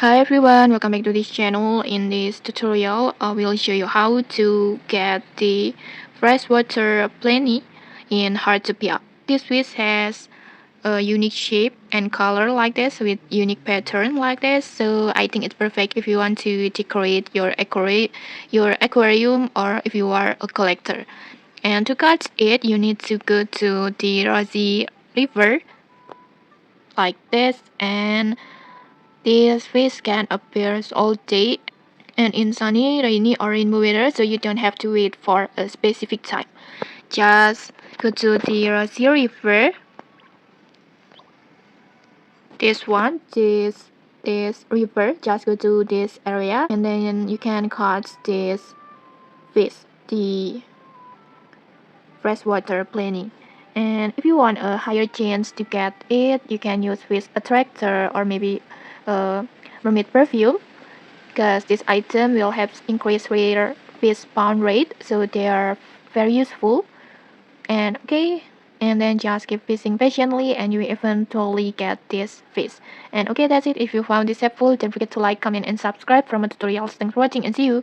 Hi everyone, welcome back to this channel. In this tutorial, I will show you how to get the Freshwater Blenny in Heartopia. This fish has a unique shape and color like this with unique pattern like this. So I think it's perfect if you want to decorate your aquarium or if you are a collector. And to catch it, you need to go to the Rosy river like this, and this fish can appear all day and in sunny, rainy, or rainbow weather, so you don't have to wait for a specific time. Just go to the Rosy River. This river. Just go to this area, and then you can catch this fish, the freshwater blenny. And if you want a higher chance to get it, you can use fish attractor or maybe mermaid perfume, because this item will help increase their fish spawn rate, so they are very useful. And okay, and then just keep fishing patiently and you will eventually get this fish. And okay, that's it. If you found this helpful, don't forget to like, comment, and subscribe for more tutorials. Thanks for watching and see you.